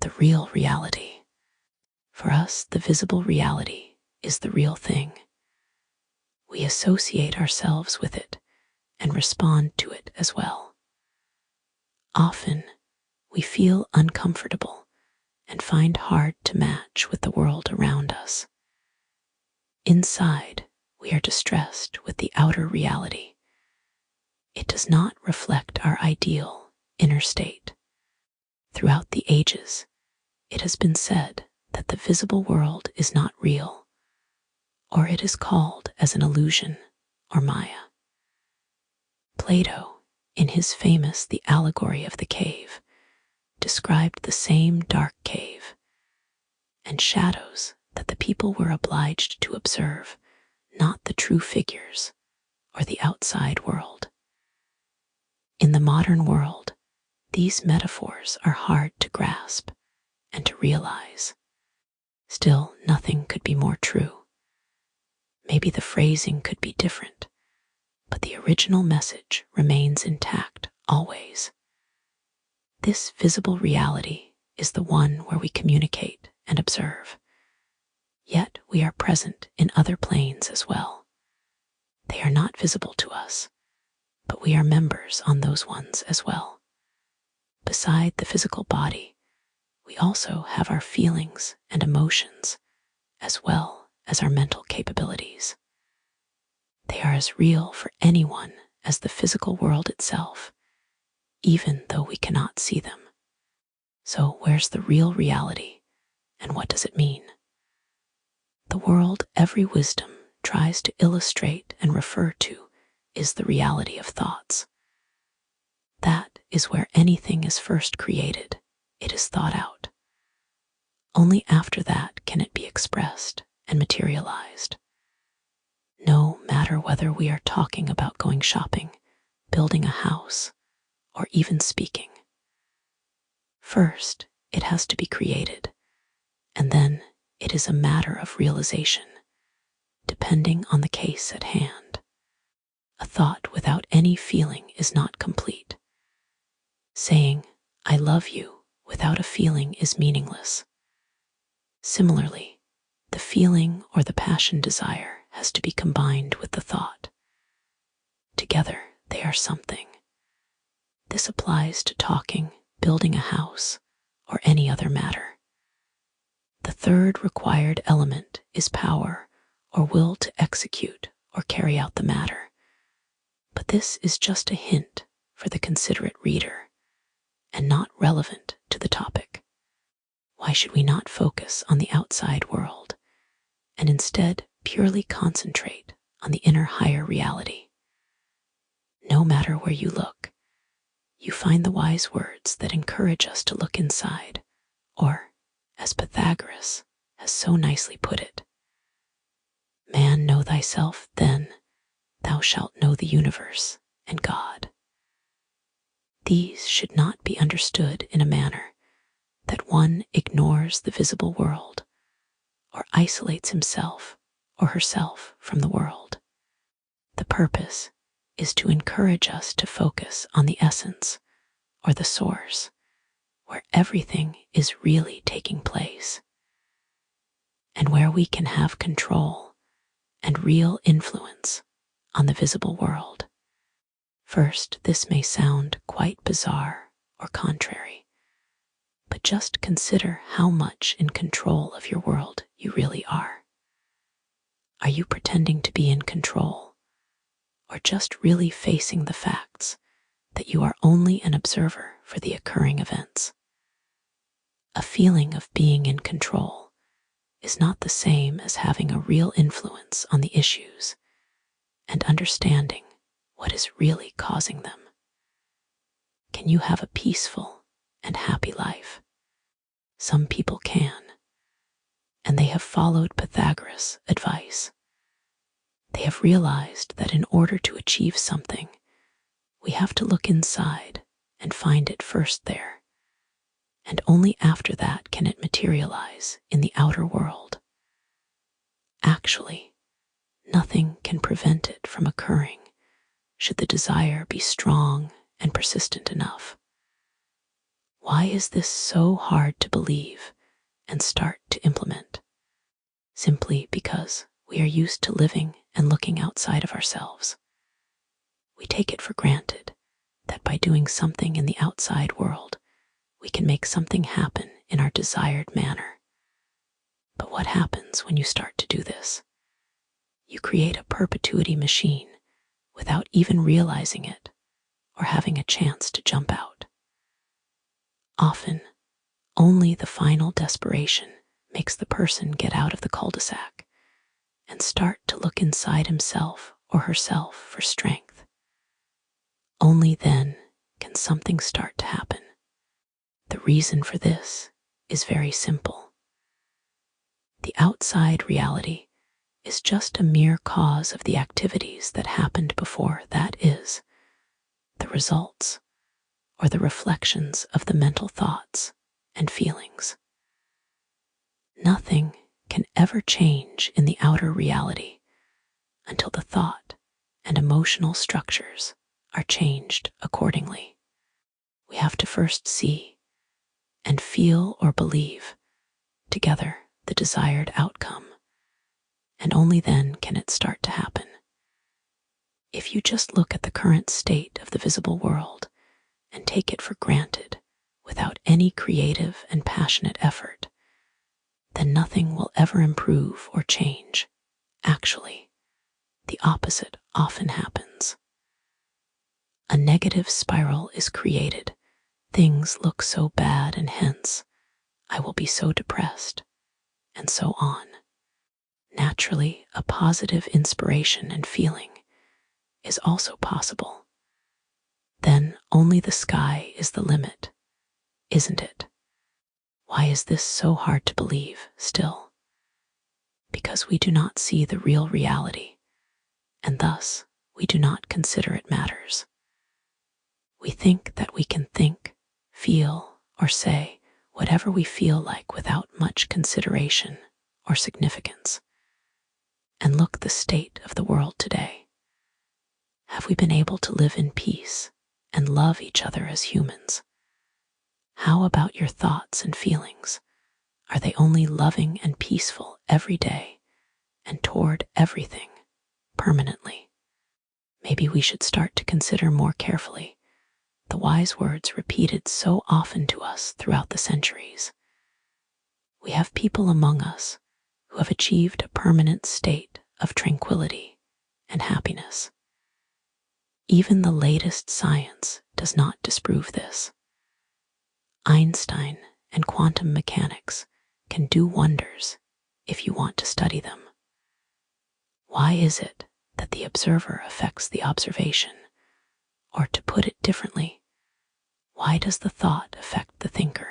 the real reality. For us, the visible reality is the real thing. We associate ourselves with it and respond to it as well. Often, we feel uncomfortable and find hard to match with the world around us. Inside, we are distressed with the outer reality. It does not reflect our ideal inner state. Throughout the ages, it has been said that the visible world is not real, or it is called as an illusion or Maya. Plato, in his famous The Allegory of the Cave, described the same dark cave and shadows that the people were obliged to observe, not the true figures or the outside world. In the modern world, these metaphors are hard to grasp and to realize. Still, nothing could be more true. Maybe the phrasing could be different, but the original message remains intact always. This visible reality is the one where we communicate and observe. Yet we are present in other planes as well. They are not visible to us, but we are members on those ones as well. Beside the physical body, we also have our feelings and emotions, as well as our mental capabilities. They are as real for anyone as the physical world itself, even though we cannot see them. So where's the real reality, and what does it mean? The world every wisdom tries to illustrate and refer to is the reality of thoughts. That is where anything is first created. It is thought out. Only after that can it be expressed and materialized. No matter whether we are talking about going shopping, building a house, or even speaking. First, it has to be created, and then it is a matter of realization, depending on the case at hand. A thought without any feeling is not complete. Saying, "I love you," without a feeling is meaningless. Similarly, the feeling or the passion desire has to be combined with the thought. Together, they are something. This applies to talking, building a house, or any other matter. The third required element is power or will to execute or carry out the matter. But this is just a hint for the considerate reader and not relevant to the topic. Why should we not focus on the outside world and instead purely concentrate on the inner higher reality? No matter where you look, you find the wise words that encourage us to look inside, or, as Pythagoras has so nicely put it, "Man, know thyself, then thou shalt know the universe and God." These should not be understood in a manner that one ignores the visible world or isolates himself or herself from the world. The purpose is to encourage us to focus on the essence or the source, where everything is really taking place, and where we can have control and real influence on the visible world. First, this may sound quite bizarre or contrary, but just consider how much in control of your world you really are. Are you pretending to be in control, or just really facing the facts that you are only an observer for the occurring events? A feeling of being in control is not the same as having a real influence on the issues and understanding what is really causing them. Can you have a peaceful and happy life? Some people can, and they have followed Pythagoras' advice. They have realized that in order to achieve something, we have to look inside and find it first there, and only after that can it materialize in the outer world. Actually, nothing can prevent it from occurring should the desire be strong and persistent enough. Why is this so hard to believe and start to implement? Simply because we are used to living and looking outside of ourselves. We take it for granted that by doing something in the outside world, we can make something happen in our desired manner. But what happens when you start to do this? You create a perpetuity machine without even realizing it or having a chance to jump out. Often, only the final desperation makes the person get out of the cul-de-sac and start to look inside himself or herself for strength. Only then can something start to happen. The reason for this is very simple. The outside reality is just a mere cause of the activities that happened before, that is, the results or the reflections of the mental thoughts and feelings. Nothing can ever change in the outer reality until the thought and emotional structures are changed accordingly. We have to first see and feel or believe together the desired outcome, and only then can it start to happen. If you just look at the current state of the visible world and take it for granted without any creative and passionate effort, then nothing will ever improve or change. Actually, the opposite often happens. A negative spiral is created. Things look so bad, and hence, I will be so depressed, and so on. Naturally, a positive inspiration and feeling is also possible. Then only the sky is the limit, isn't it? Why is this so hard to believe still? Because we do not see the real reality, and thus we do not consider it matters. We think that we can think, feel, or say whatever we feel like without much consideration or significance. And look the state of the world today. Have we been able to live in peace and love each other as humans? How about your thoughts and feelings? Are they only loving and peaceful every day and toward everything permanently? Maybe we should start to consider more carefully the wise words repeated so often to us throughout the centuries. We have people among us who have achieved a permanent state of tranquility and happiness. Even the latest science does not disprove this. Einstein and quantum mechanics can do wonders if you want to study them. Why is it that the observer affects the observation? Or to put it differently, why does the thought affect the thinker?